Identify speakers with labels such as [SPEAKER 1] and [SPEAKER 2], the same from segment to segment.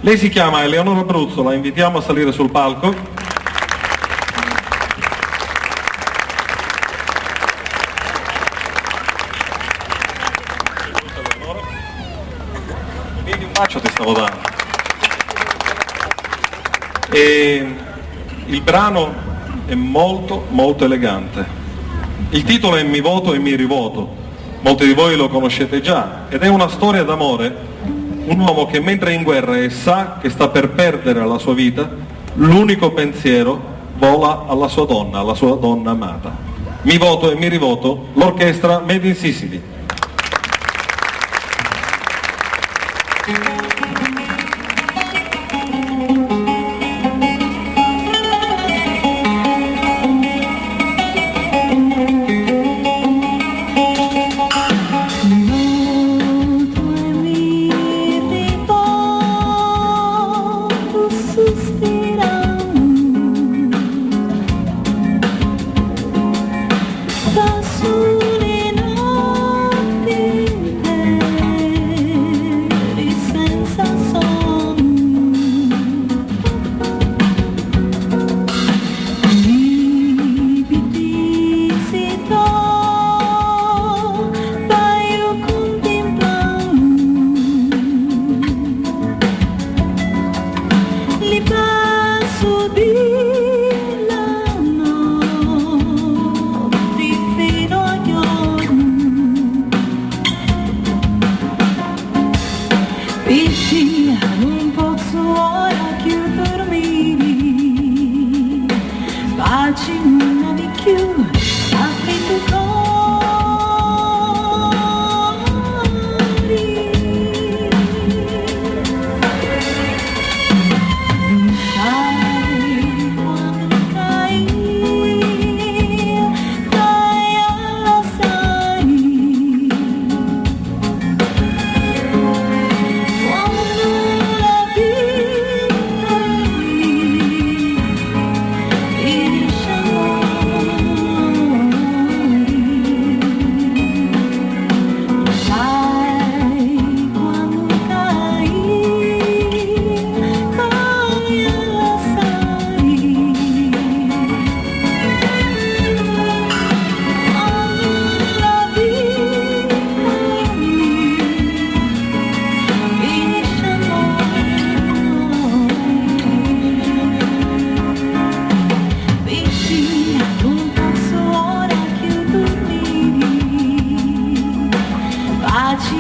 [SPEAKER 1] Lei si chiama Eleonora Abruzzo, la invitiamo a salire sul palco. Vedi, un bacio ti stavo dando. E il brano è molto molto elegante. Il titolo è Mi voto e mi rivoto. Molti di voi lo conoscete già ed è una storia d'amore. Un uomo che mentre è in guerra e sa che sta per perdere la sua vita, l'unico pensiero vola alla sua donna amata. Mi voto e mi rivoto, l'orchestra Made in Sicily.
[SPEAKER 2] Non posso ora più dormire, pace non avevi più, sappi tu cori. Non sai quando cai alla sai.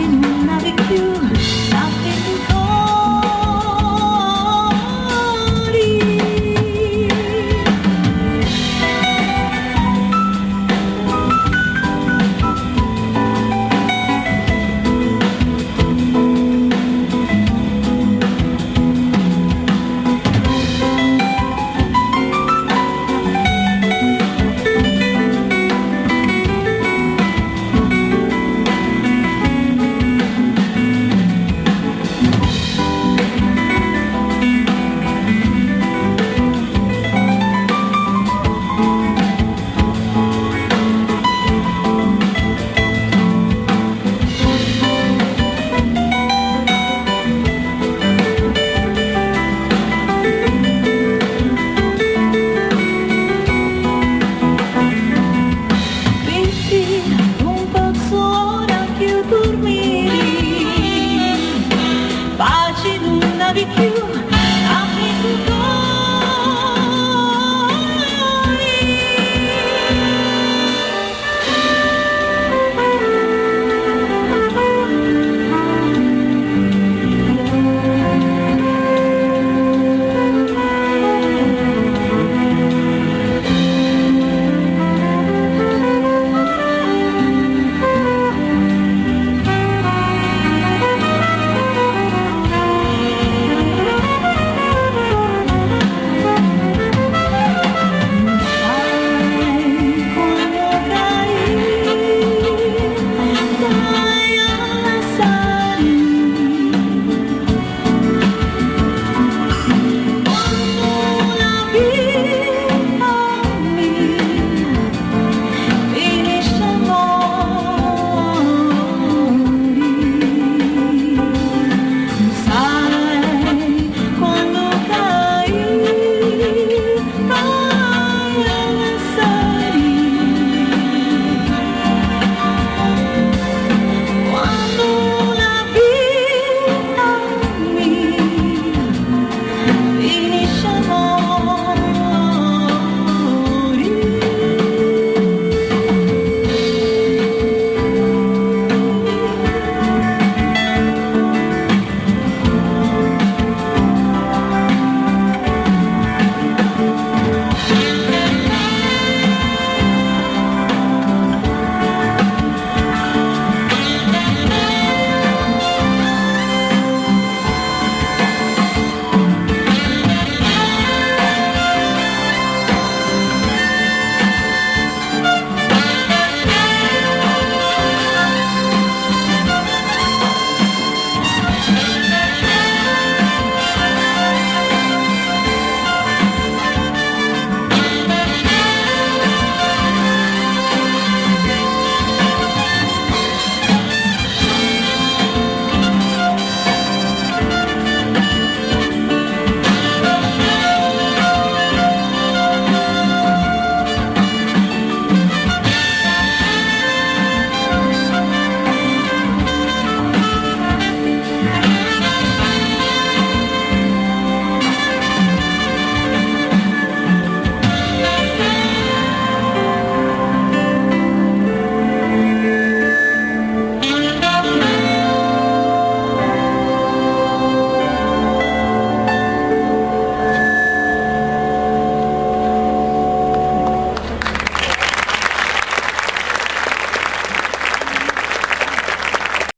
[SPEAKER 2] Non avevi più, sappi tu cori. Non posso ora più dormire, pace non avevi più.